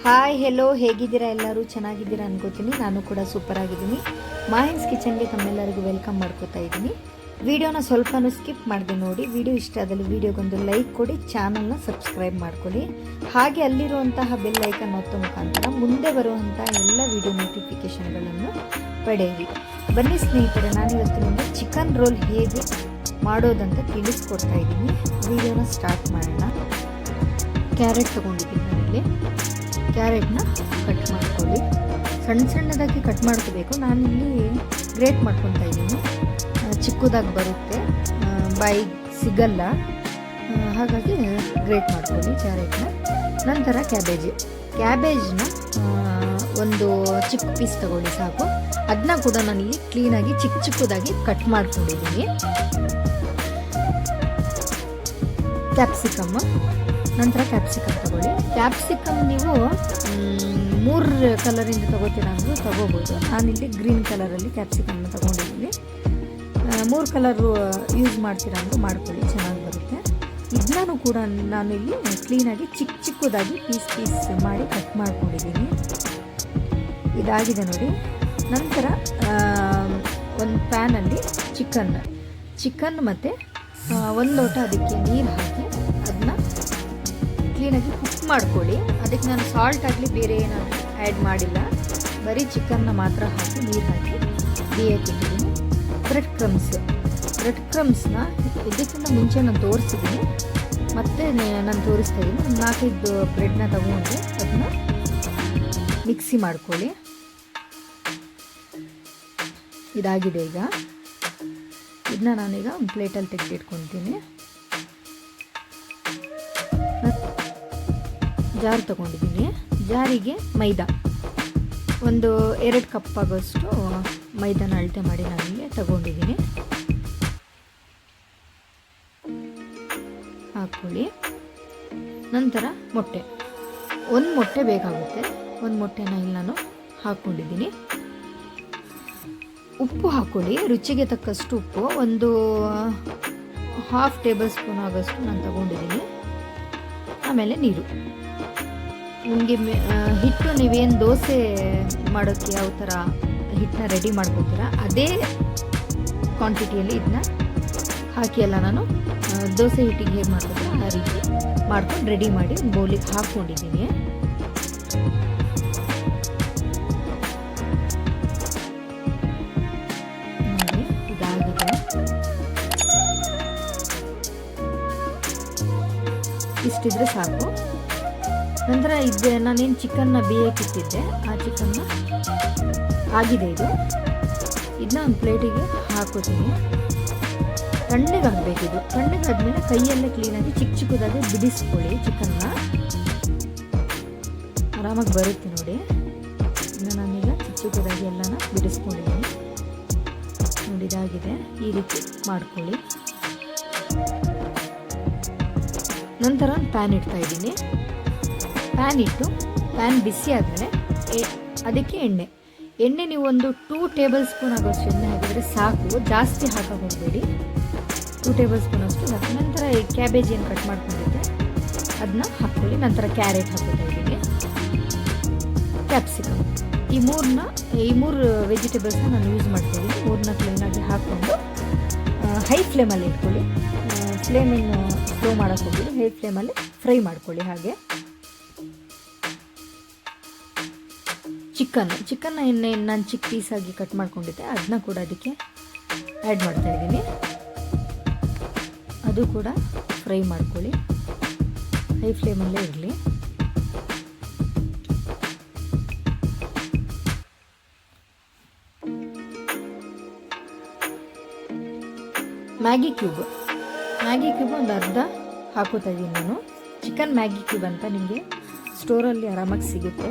Hi hello, ಹೇಗಿದ್ದೀರಾ? ಎಲ್ಲರೂ ಚೆನ್ನಾಗಿದ್ದೀರಾ ಅನ್ಕೋತೀನಿ. ನಾನು ಕೂಡ ಸೂಪರ್ ಆಗಿದ್ದೀನಿ. ಮಾಹಿನ್ಸ್ ಕಿಚನ್ಗೆ ತಮ್ಮೆಲ್ಲರಿಗೂ ವೆಲ್ಕಮ್ ಮಾಡ್ಕೋತಾ ಇದ್ದೀನಿ. ವಿಡಿಯೋನ ಸ್ವಲ್ಪನೂ ಸ್ಕಿಪ್ ಮಾಡಿದೆ ನೋಡಿ. ವಿಡಿಯೋ ಇಷ್ಟ ಆದಲ್ಲಿ ವಿಡಿಯೋಗೊಂದು ಲೈಕ್ ಕೊಡಿ, ಚಾನಲ್ನ ಸಬ್ಸ್ಕ್ರೈಬ್ ಮಾಡ್ಕೊಳ್ಳಿ. ಹಾಗೆ ಅಲ್ಲಿರುವಂತಹ ಬೆಲ್ ಐಕನ್ ಒತ್ತೋ ಮುಖಾಂತರ ಮುಂದೆ ಬರುವಂತಹ ಎಲ್ಲ ವಿಡಿಯೋ ನೋಟಿಫಿಕೇಷನ್ಗಳನ್ನು ಪಡೆಯಿರಿ. ಬನ್ನಿ ಸ್ನೇಹಿತರೆ, ನಾನಿವತ್ತು ನಿಮಗೆ ಚಿಕನ್ ರೋಲ್ ಹೇಗೆ ಮಾಡೋದಂತ ತಿಳಿಸ್ಕೊಡ್ತಾ ಇದ್ದೀನಿ. ವಿಡಿಯೋನ ಸ್ಟಾರ್ಟ್ ಮಾಡೋಣ. ಕ್ಯಾರೆಟ್ ತೊಗೊಂಡಿದ್ದೀನಿ. ನಾನಿಲ್ಲಿ ಕ್ಯಾರೆಟ್ನ ಕಟ್ ಮಾಡ್ಕೊಳ್ಳಿ. ಸಣ್ಣ ಸಣ್ಣದಾಗಿ ಕಟ್ ಮಾಡ್ಕೋಬೇಕು. ನಾನಿಲ್ಲಿ ಗ್ರೇಟ್ ಮಾಡ್ಕೊತಾ ಇದ್ದೀನಿ. ಚಿಕ್ಕದಾಗಿ ಬರುತ್ತೆ, ಬಾಯಿಗೆ ಸಿಗಲ್ಲ, ಹಾಗಾಗಿ ಗ್ರೇಟ್ ಮಾಡ್ಕೊಳ್ಳಿ ಕ್ಯಾರೆಟ್ನ. ನಂತರ ಕ್ಯಾಬೇಜ್ನ ಒಂದು ಚಿಕ್ಕ ಪೀಸ್ ತಗೊಳ್ಳಿ ಸಾಕು. ಅದನ್ನ ಕೂಡ ನಾನಿಲ್ಲಿ ಕ್ಲೀನಾಗಿ ಚಿಕ್ಕದಾಗಿ ಕಟ್ ಮಾಡ್ಕೊಂಡಿದ್ದೀನಿ. ನಂತರ ಕ್ಯಾಪ್ಸಿಕಮ್ ತಗೊಳ್ಳಿ. ಕ್ಯಾಪ್ಸಿಕಮ್ ನೀವು 3 ಕಲರಿಂದ ತಗೋತೀರಾ ಅಂದರೂ ತಗೋಬೋದು. ನಾನಿಲ್ಲಿ ಗ್ರೀನ್ ಕಲರಲ್ಲಿ ಕ್ಯಾಪ್ಸಿಕಮ್ನ ತಗೊಂಡಿದ್ದೀನಿ. 3 ಕಲರು ಯೂಸ್ ಮಾಡ್ತೀರಾ ಅಂದರೂ ಮಾಡ್ಕೊಳ್ಳಿ, ಚೆನ್ನಾಗಿ ಬರುತ್ತೆ. ಇದನ್ನೂ ಕೂಡ ನಾನಿಲ್ಲಿ ಕ್ಲೀನಾಗಿ ಚಿಕ್ಕದಾಗಿ ಪೀಸ್ ಮಾಡಿ ಕಟ್ ಮಾಡ್ಕೊಂಡಿದ್ದೀನಿ. ಇದಾಗಿದೆ ನೋಡಿ. ನಂತರ ಒಂದು ಪ್ಯಾನಲ್ಲಿ ಚಿಕನ್ ಮತ್ತು 1 ಲೋಟ ಅದಕ್ಕೆ ನೀರು ಹಾಕಿ ಅದನ್ನ ಕ್ಲೀನಾಗಿ ಕುಕ್ ಮಾಡ್ಕೊಳ್ಳಿ. ಅದಕ್ಕೆ ನಾನು ಸಾಲ್ಟ್ ಆಗಲಿ ಬೇರೆ ಏನಾದರೂ ಆ್ಯಡ್ ಮಾಡಿಲ್ಲ, ಬರೀ ಚಿಕನ್ನ ಮಾತ್ರ ಹಾಕಿ ನೀರು ಹಾಕಿ ಬೇಯಕ್ಕಿಟ್ಟಿದ್ದೀನಿ. ಬ್ರೆಡ್ ಕ್ರಮ್ಸ್ನ ಇದಕ್ಕಿಂತ ಮುಂಚೆ ನಾನು ತೋರಿಸಿದ್ದೀನಿ, ಮತ್ತು ನಾನು ತೋರಿಸ್ತಾ ಇದ್ದೀನಿ. ಒಂದು 4-5 ಬ್ರೆಡ್ನ ತಗೊಂಡು ಅದನ್ನ ಮಿಕ್ಸಿ ಮಾಡ್ಕೊಳ್ಳಿ. ಇದಾಗಿದೆ. ಈಗ ಇದನ್ನ ನಾನೀಗ ಒಂದು ಪ್ಲೇಟಲ್ಲಿ ತೆಗೆದಿಟ್ಕೊತೀನಿ. ಜಾರ್ ತೊಗೊಂಡಿದ್ದೀನಿ. ಜಾರಿಗೆ ಮೈದಾ ಒಂದು 2 ಕಪ್ ಆಗೋಷ್ಟು ಮೈದಾನ ಅಳತೆ ಮಾಡಿ ನಾನಿಲ್ಲಿ ತಗೊಂಡಿದ್ದೀನಿ. ಹಾಕ್ಕೊಳ್ಳಿ. ನಂತರ ಮೊಟ್ಟೆ 1 ಮೊಟ್ಟೆ ಬೇಕಾಗುತ್ತೆ. 1 ಮೊಟ್ಟೆನ ಇಲ್ಲಿ ನಾನು ಹಾಕ್ಕೊಂಡಿದ್ದೀನಿ. ಉಪ್ಪು ಹಾಕ್ಕೊಳ್ಳಿ, ರುಚಿಗೆ ತಕ್ಕಷ್ಟು ಉಪ್ಪು. ಒಂದು 1/2 ಟೇಬಲ್ ಸ್ಪೂನ್ ಆಗೋಷ್ಟು ನಾನು ತಗೊಂಡಿದ್ದೀನಿ. ಆಮೇಲೆ ನೀರು. ನಿಮಗೆ ಹಿಟ್ಟು ನೀವೇನು ದೋಸೆ ಮಾಡೋಕ್ಕೆ ಯಾವ ಥರ ಹಿಟ್ಟನ್ನ ರೆಡಿ ಮಾಡ್ಕೊತೀರಾ ಅದೇ ಕ್ವಾಂಟಿಟಿಯಲ್ಲಿ ಇದನ್ನ ಹಾಕಿ ಎಲ್ಲ ನಾನು ದೋಸೆ ಹಿಟ್ಟಿಗೆ ಹೇಗೆ ಮಾಡ್ಕೊತೀರ ಆ ರೀತಿ ಮಾಡ್ಕೊಂಡು ರೆಡಿ ಮಾಡಿ ಒಂದು ಬೌಲಿಗೆ ಹಾಕ್ಕೊಂಡಿದ್ದೀನಿ. ನೋಡಿ, ಇದಾಗಿದೆ. ಇಷ್ಟಿದ್ರೆ ಸಾಕು. ನಂತರ ನಾನೇನು ಚಿಕನ್ನ ಬೇಯಕ್ಕಿಟ್ಟಿದ್ದೆ, ಆ ಚಿಕನ್ನ ಆಗಿದೆ ಇದು. ಇದನ್ನ ಒಂದು ಪ್ಲೇಟಿಗೆ ಹಾಕೋತೀನಿ. ತಣ್ಣಗಾಗಬೇಕಿದು. ತಣ್ಣಗಾದ್ಮೇಲೆ ಕೈಯಲ್ಲೇ ಕ್ಲೀನಾಗಿ ಚಿಕ್ಕದಾಗಿ ಬಿಡಿಸ್ಕೊಳ್ಳಿ. ಚಿಕನ್ನ ಆರಾಮಾಗಿ ಬರುತ್ತೆ ನೋಡಿ. ಇನ್ನು ನಾನೀಗ ಚಿಕ್ಕದಾಗಿ ಎಲ್ಲನ ಬಿಡಿಸ್ಕೊಂಡಿದ್ದೀನಿ. ನೋಡಿ, ಇದಾಗಿದೆ. ಈ ರೀತಿ ಮಾಡ್ಕೊಳ್ಳಿ. ನಂತರ ಒಂದು ಪ್ಯಾನ್ ಇಡ್ತಾ ಇದ್ದೀನಿ. ಪ್ಯಾನ್ ಬಿಸಿ ಆದಮೇಲೆ ಅದಕ್ಕೆ ಎಣ್ಣೆ ನೀವು ಒಂದು 2 ಟೇಬಲ್ ಸ್ಪೂನ್ ಆಗೋಷ್ಟು ಎಣ್ಣೆ ಹಾಕಿದರೆ ಸಾಕು, ಜಾಸ್ತಿ ಹಾಕಕ್ಕೆ ಹೋಗಬೇಡಿ. 2 ಟೇಬಲ್ ಸ್ಪೂನ್ ಅಷ್ಟು ಸಾಕು. ನಂತರ ಈ ಕ್ಯಾಬೇಜ್ ಏನು ಕಟ್ ಮಾಡ್ಕೊಂಡಿದ್ದೆ ಅದನ್ನ ಹಾಕ್ಕೊಳ್ಳಿ. ನಂತರ ಕ್ಯಾರೆಟ್ ಹಾಕೋತಾ ಇದ್ದೀನಿ. ಕ್ಯಾಪ್ಸಿಕಮ್, ಈ 3 ವೆಜಿಟೇಬಲ್ಸ್ನ ನಾನು ಯೂಸ್ ಮಾಡ್ತಾಯಿದ್ದೀನಿ. 3ನ ಕ್ಲೀನಾಗಿ ಹಾಕ್ಕೊಂಡು ಹೈ ಫ್ಲೇಮಲ್ಲಿ ಇಟ್ಕೊಳ್ಳಿ. ಫ್ಲೇಮನ್ನು ಸ್ಲೋ ಮಾಡೋಕ್ಕೆ ಹೋಗಿ ಹೈ ಫ್ಲೇಮಲ್ಲಿ ಫ್ರೈ ಮಾಡ್ಕೊಳ್ಳಿ. ಹಾಗೆ ಚಿಕನ್ನ ನಾನು ಚಿಕ್ಕ ಪೀಸಾಗಿ ಕಟ್ ಮಾಡ್ಕೊಂಡಿದ್ದೆ, ಅದನ್ನ ಕೂಡ ಅದಕ್ಕೆ ಆ್ಯಡ್ ಮಾಡ್ತಾ ಇದ್ದೀನಿ. ಅದು ಕೂಡ ಫ್ರೈ ಮಾಡ್ಕೊಳ್ಳಿ. ಹೈ ಫ್ಲೇಮಲ್ಲೇ ಇರಲಿ. ಮ್ಯಾಗಿ ಕ್ಯೂಬ್ ಒಂದು ಅರ್ಧ ಹಾಕೋತಾ ಇದ್ದೀನಿ ನಾನು. ಚಿಕನ್ ಮ್ಯಾಗಿ ಕ್ಯೂಬ್ ಅಂತ ನಿಮಗೆ ಸ್ಟೋರಲ್ಲಿ ಆರಾಮಾಗಿ ಸಿಗುತ್ತೆ.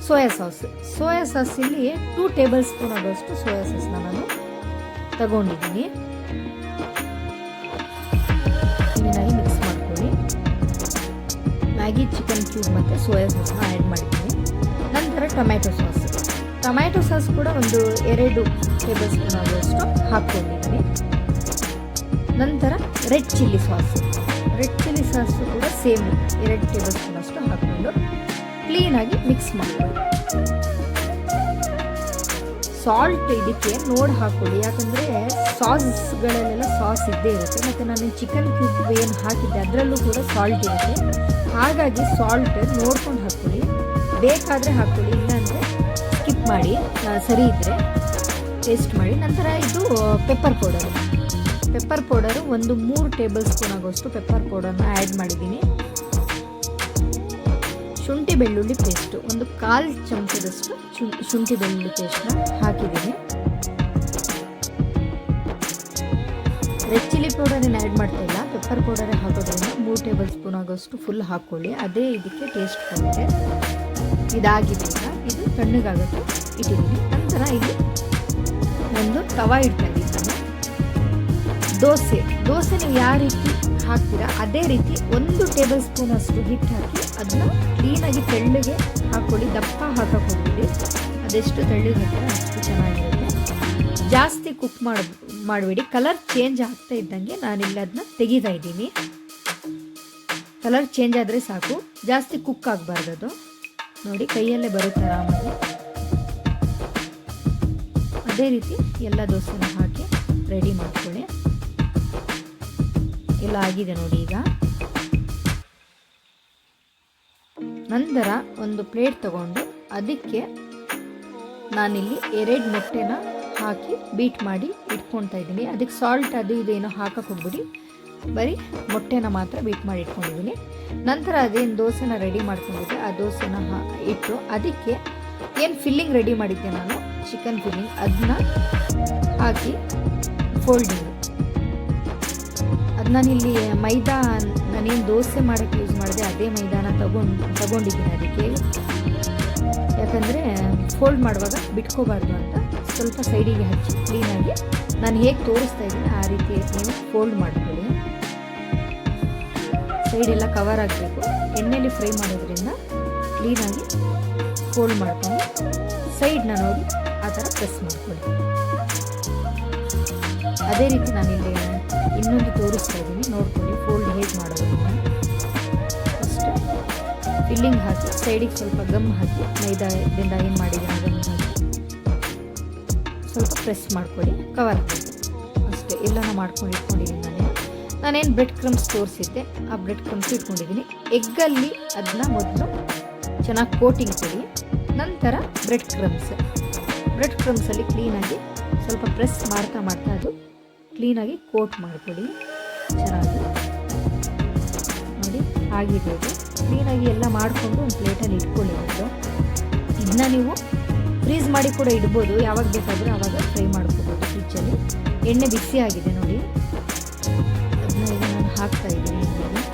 ಸೋಯಾ ಸಾಸ್ ಇಲ್ಲಿ 2 ಟೇಬಲ್ ಸ್ಪೂನ್ ಆಗೋಷ್ಟು ಸೋಯಾ ಸಾಸ್ನ ನಾನು ತಗೊಂಡಿದ್ದೀನಿ. ಕ್ಲೀನಾಗಿ ಮಿಕ್ಸ್ ಮಾಡ್ಕೊಳ್ಳಿ. ಮ್ಯಾಗಿ ಚಿಕನ್ ಕ್ಯೂಬ್ ಮತ್ತು ಸೋಯಾ ಸಾಸ್ನ ಆ್ಯಡ್ ಮಾಡಿದ್ದೀನಿ. ನಂತರ ಟೊಮ್ಯಾಟೊ ಸಾಸ್ ಕೂಡ ಒಂದು 2 ಟೇಬಲ್ ಸ್ಪೂನ್ ಆಗೋಷ್ಟು ಹಾಕ್ಕೊಂಡಿದ್ದೀನಿ. ನಂತರ ರೆಡ್ ಚಿಲ್ಲಿ ಸಾಸು ಕೂಡ ಸೇಮ್ 2 ಟೇಬಲ್ ಸ್ಪೂನ್ ಅಷ್ಟು ಹಾಕ್ಕೊಂಡು ಕ್ಲೀನಾಗಿ ಮಿಕ್ಸ್ ಮಾಡ್ಕೊಳ್ಳಿ. ಸಾಲ್ಟ್ ಇದಕ್ಕೆ ನೋಡಿ ಹಾಕ್ಕೊಳ್ಳಿ, ಯಾಕಂದರೆ ಸಾಸ್ಗಳಲ್ಲೆಲ್ಲ ಸಾಸ್ ಇದ್ದೇ ಇರುತ್ತೆ. ಮತ್ತು ನಾನು ಚಿಕನ್ ಕ್ಯೂಬ್ ಏನು ಹಾಕಿದ್ದೆ ಅದರಲ್ಲೂ ಕೂಡ ಸಾಲ್ಟ್ ಇರುತ್ತೆ. ಹಾಗಾಗಿ ಸಾಲ್ಟ್ ನೋಡ್ಕೊಂಡು ಹಾಕ್ಕೊಳ್ಳಿ, ಬೇಕಾದರೆ ಹಾಕ್ಕೊಳ್ಳಿ, ಇಲ್ಲಾಂದರೆ ಸ್ಕಿಪ್ ಮಾಡಿ, ಸರಿ ಇದ್ದರೆ ಟೇಸ್ಟ್ ಮಾಡಿ. ನಂತರ ಇದು ಪೆಪ್ಪರ್ ಪೌಡರು ಒಂದು 3 ಟೇಬಲ್ ಸ್ಪೂನ್ ಆಗೋಷ್ಟು ಪೆಪ್ಪರ್ ಪೌಡರ್ನ ಆ್ಯಡ್ ಮಾಡಿದ್ದೀನಿ. ಶುಂಠಿ ಬೆಳ್ಳುಳ್ಳಿ ಪೇಸ್ಟು ಒಂದು 1/4 ಚಮಚದಷ್ಟು ಶುಂಠಿ ಬೆಳ್ಳುಳ್ಳಿ ಪೇಸ್ಟ್ನ ಹಾಕಿದ್ದೀನಿ. ರೆಡ್ ಚಿಲ್ಲಿ ಪೌಡರನ್ನು ಆ್ಯಡ್ ಮಾಡ್ತಾ ಇಲ್ಲ, ಪೆಪ್ಪರ್ ಪೌಡರೇ ಹಾಕೋದ್ರಿಂದ 3 ಟೇಬಲ್ ಸ್ಪೂನ್ ಆಗೋಷ್ಟು ಫುಲ್ ಹಾಕ್ಕೊಳ್ಳಿ, ಅದೇ ಇದಕ್ಕೆ ಟೇಸ್ಟ್ ಬರುತ್ತೆ. ಇದಾಗಿದೆ, ಈಗ ಇದು ತಣ್ಣಗಾಗೋಕ್ಕೆ ಇಟ್ಟಿದ್ದೀನಿ. ನಂತರ ಇಲ್ಲಿ ಒಂದು ತವಾ ಇಡ್ತಾ ಇದ್ದೀನಿ ನಾನು. ದೋಸೆ ನೀವು ಯಾವ ರೀತಿ ಹಾಕ್ತೀರಾ ಅದೇ ರೀತಿ 1 ಟೇಬಲ್ ಸ್ಪೂನ್ ಅಷ್ಟು ಹಿಟ್ಟು ಹಾಕಿ ಅದನ್ನ ಕ್ಲೀನಾಗಿ ತೆಳ್ಳಗೆ ಹಾಕ್ಕೊಳ್ಳಿ. ದಪ್ಪ ಹಾಕಕ್ಕೆ ಹೋಗ್ಬಿಡಿ, ಅದೆಷ್ಟು ತೆಳ್ಳಗೆ ಹಾಕಿದ್ರೆ ಅಷ್ಟು ಚೆನ್ನಾಗಿರುತ್ತೆ. ಜಾಸ್ತಿ ಕುಕ್ ಮಾಡಬೇಡಿ. ಕಲರ್ ಚೇಂಜ್ ಆಗ್ತಾ ಇದ್ದಂಗೆ ನಾನಿಲ್ಲಿ ಅದನ್ನ ತೆಗಿತಾ ಇದ್ದೀನಿ. ಕಲರ್ ಚೇಂಜ್ ಆದರೆ ಸಾಕು, ಜಾಸ್ತಿ ಕುಕ್ ಆಗಬಾರ್ದು. ಅದು ನೋಡಿ ಕೈಯಲ್ಲೇ ಬರುತ್ತೆ ಆರಾಮಾಗಿ. ಅದೇ ರೀತಿ ಎಲ್ಲ ದೋಸೆನ ಹಾಕಿ ರೆಡಿ ಮಾಡ್ಕೊಳ್ಳಿ. ಎಲ್ಲ ಆಗಿದೆ ನೋಡಿ ಈಗ. ನಂತರ ಒಂದು ಪ್ಲೇಟ್ ತಗೊಂಡು ಅದಕ್ಕೆ ನಾನಿಲ್ಲಿ 2 ಮೊಟ್ಟೆನ ಹಾಕಿ ಬೀಟ್ ಮಾಡಿ ಇಟ್ಕೊಳ್ತಾ ಇದ್ದೀನಿ. ಅದಕ್ಕೆ ಸಾಲ್ಟ್ ಅದು ಇದೇನೋ ಹಾಕಕ್ಕೆ ಹೋಗ್ಬಿಡಿ, ಬರೀ ಮೊಟ್ಟೆನ ಮಾತ್ರ ಬೀಟ್ ಮಾಡಿ ಇಟ್ಕೊಂಡಿದ್ದೀನಿ. ನಂತರ ಅದೇನು ದೋಸೆನ ರೆಡಿ ಮಾಡ್ಕೊಂಡಿದ್ದೆ ಆ ದೋಸೆನ ಇಟ್ಟು ಅದಕ್ಕೆ ಏನು ಫಿಲ್ಲಿಂಗ್ ರೆಡಿ ಮಾಡಿದ್ದೆ ನಾನು, ಚಿಕನ್ ಫಿಲ್ಲಿಂಗ್, ಅದನ್ನ ಹಾಕಿ ಫೋಲ್ಡಿಂಗ್. ಅದು ನಾನಿಲ್ಲಿ ಮೈದಾ, ನಾನೇನು ದೋಸೆ ಮಾಡೋಕ್ಕೆ ಯೂಸ್ ಮಾಡಿದೆ ಅದೇ ಮೈದಾನ ತಗೊಂಡಿದ್ದೀನಿ ಅದಕ್ಕೆ. ಯಾಕಂದರೆ ಫೋಲ್ಡ್ ಮಾಡುವಾಗ ಬಿಟ್ಕೋಬಾರ್ದು ಅಂತ ಸ್ವಲ್ಪ ಸೈಡಿಗೆ ಹಚ್ಚಿ ಕ್ಲೀನಾಗಿ ನಾನು ಹೇಗೆ ತೋರಿಸ್ತಾ ಇದ್ದೀನಿ ಆ ರೀತಿ ನೀವು ಫೋಲ್ಡ್ ಮಾಡ್ಕೊಳ್ಳಿ. ಸೈಡೆಲ್ಲ ಕವರ್ ಆಗಬೇಕು. ಎಣ್ಣೆಯಲ್ಲಿ ಫ್ರೈ ಮಾಡೋದ್ರಿಂದ ಕ್ಲೀನಾಗಿ ಫೋಲ್ಡ್ ಮಾಡ್ಕೊಂಡು ಸೈಡ್ನ ನೋಡಿ ಆ ಥರ ಪ್ರೆಸ್ ಮಾಡ್ಕೊಳ್ಳಿ. ಅದೇ ರೀತಿ ನಾನಿಲ್ಲಿ ಇನ್ನೊಂದು ತೋರಿಸ್ತಾ ಇದ್ದೀನಿ, ನೋಡ್ಕೊಳ್ಳಿ ಫೋಲ್ಡ್ ಹೇಗೆ ಮಾಡೋದ್ರಿಂದ. ಫಸ್ಟ್ ಫಿಲ್ಲಿಂಗ್ ಹಾಕಿ ಸೈಡಿಗೆ ಸ್ವಲ್ಪ ಗಮ್ ಹಾಕಿ, ಮೈದಾದಿಂದ ಏನು ಮಾಡಿದ್ದೀನಿ ಗಮ್ ಹಾಕಿ ಸ್ವಲ್ಪ ಪ್ರೆಸ್ ಮಾಡ್ಕೊಳ್ಳಿ, ಕವರ್ ಹಾಕಿ ಅಷ್ಟೇ. ಎಲ್ಲನೂ ಮಾಡ್ಕೊಂಡು ಇಟ್ಕೊಂಡಿದ್ದೀನಿ ನಾನೇನು ಬ್ರೆಡ್ ಕ್ರಮ್ಸ್ ತೋರಿಸಿದ್ದೆ ಆ ಬ್ರೆಡ್ ಕ್ರಮ್ಸ್ ಇಟ್ಕೊಂಡಿದ್ದೀನಿ. ಎಗ್ಗಲ್ಲಿ ಅದನ್ನ ಮೊದಲು ಚೆನ್ನಾಗಿ ಕೋಟಿಂಗ್ ಕೊಡಿ. ನಂತರ ಬ್ರೆಡ್ ಕ್ರಮ್ಸಲ್ಲಿ ಕ್ಲೀನಾಗಿ ಸ್ವಲ್ಪ ಪ್ರೆಸ್ ಮಾಡ್ತಾ ಅದು ಕ್ಲೀನಾಗಿ ಕೋಟ್ ಮಾಡ್ಕೊಳ್ಳಿ ಚೆನ್ನಾಗಿ. ನೋಡಿ ಆಗಿದೆ ಇದು. ಕ್ಲೀನಾಗಿ ಎಲ್ಲ ಮಾಡಿಕೊಂಡು ಒಂದು ಪ್ಲೇಟಲ್ಲಿ ಇಟ್ಕೊಳ್ಳಿ. ಇದನ್ನ ನೀವು ಫ್ರೀಸ್ ಮಾಡಿ ಕೂಡ ಇಡ್ಬೋದು, ಯಾವಾಗ ಬೇಕಾದರೂ ಆವಾಗ ಫ್ರೈ ಮಾಡ್ಕೋಬೋದು ಫ್ರಿಜ್ಜಲ್ಲಿ. ಎಣ್ಣೆ ಬಿಸಿ ಆಗಿದೆ ನೋಡಿ, ಅದನ್ನ ಈಗ ನಾನು ಹಾಕ್ತಾ ಇದ್ದೀನಿ ಎಣ್ಣೆಗೆ.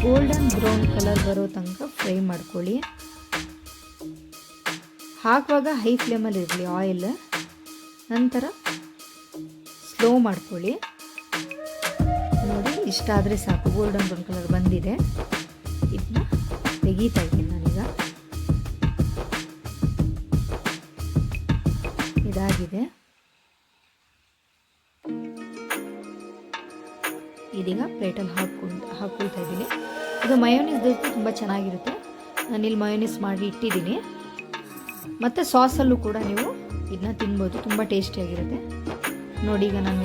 ಗೋಲ್ಡನ್ ಬ್ರೌನ್ ಕಲರ್ ಬರೋ ತನಕ ಫ್ರೈ ಮಾಡ್ಕೊಳ್ಳಿ. ಹಾಕುವಾಗ ಹೈ ಫ್ಲೇಮಲ್ಲಿ ಇರಲಿ ಆಯಿಲ್. ನಂತರ ಸ್ಲೋ ಮಾಡ್ಕೊಳ್ಳಿ. ನೋಡಿ ಇಷ್ಟ ಆದರೆ ಸಾಕು, ಗೋಲ್ಡನ್ ಬ್ರೌನ್ ಕಲರ್ ಬಂದಿದೆ. ಇದನ್ನ ತೆಗೀತಾ ಇದ್ದೀನಿ ನಾನೀಗ. ಇದಾಗಿದೆ. ಇದೀಗ ಪ್ಲೇಟಲ್ಲಿ ಹಾಕ್ಕೊಳ್ತಾ ಇದ್ದೀನಿ. ಇದು ಮಯೋನೀಸ್ ದೋಸೆ ತುಂಬ ಚೆನ್ನಾಗಿರುತ್ತೆ. ನಾನಿಲ್ಲಿ ಮಯೋನೀಸ್ ಮಾಡಿ ಇಟ್ಟಿದ್ದೀನಿ. ಮತ್ತು ಸಾಸಲ್ಲೂ ಕೂಡ ನೀವು ಇದನ್ನ ತಿನ್ಬೋದು, ತುಂಬ ಟೇಸ್ಟಿಯಾಗಿರುತ್ತೆ. ನೋಡಿ ಈಗ ನಾನು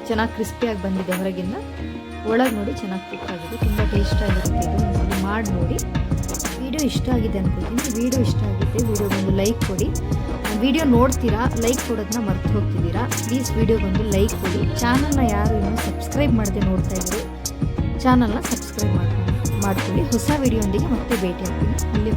ಚೆನ್ನಾಗಿ ಕ್ರಿಸ್ಪಿಯಾಗಿ ಬಂದಿದೆ ಹೊರಗಿಂದ, ಒಳಗೆ ನೋಡಿ ಚೆನ್ನಾಗಿ ಕುಕ್ ಆಗಿದೆ, ತುಂಬ ಟೇಸ್ಟಾಗಿರುತ್ತೆ. ಇದು ಒಂದ್ಸಲ ಮಾಡಿ ನೋಡಿ. ವಿಡಿಯೋ ಇಷ್ಟ ಆಗಿದೆ ಅಂದ್ಕೊಳ್ತೀನಿ. ವಿಡಿಯೋ ಇಷ್ಟ ಆಗಿದ್ದೆ ವಿಡಿಯೋಗೊಂದು ಲೈಕ್ ಕೊಡಿ. ವಿಡಿಯೋ ನೋಡ್ತೀರಾ, ಲೈಕ್ ಕೊಡೋದನ್ನ ಮರ್ತು ಹೋಗ್ತಿದ್ದೀರಾ. ಪ್ಲೀಸ್ ವಿಡಿಯೋಗೊಂದು ಲೈಕ್ ಕೊಡಿ. ಚಾನಲ್ನ ಯಾರು ಇನ್ನೂ ಸಬ್ಸ್ಕ್ರೈಬ್ ಮಾಡದೆ ನೋಡ್ತಾ ಇದ್ದೀರಿ, ಚಾನಲ್ನ ಸಬ್ಸ್ಕ್ರೈಬ್ ಮಾಡ್ಕೊಳ್ಳಿ. ಹೊಸ ವಿಡಿಯೋ ಒಂದಿಗೆ ಮತ್ತೆ ಭೇಟಿ ಆಗ್ತೀನಿ. ಅಲ್ಲಿ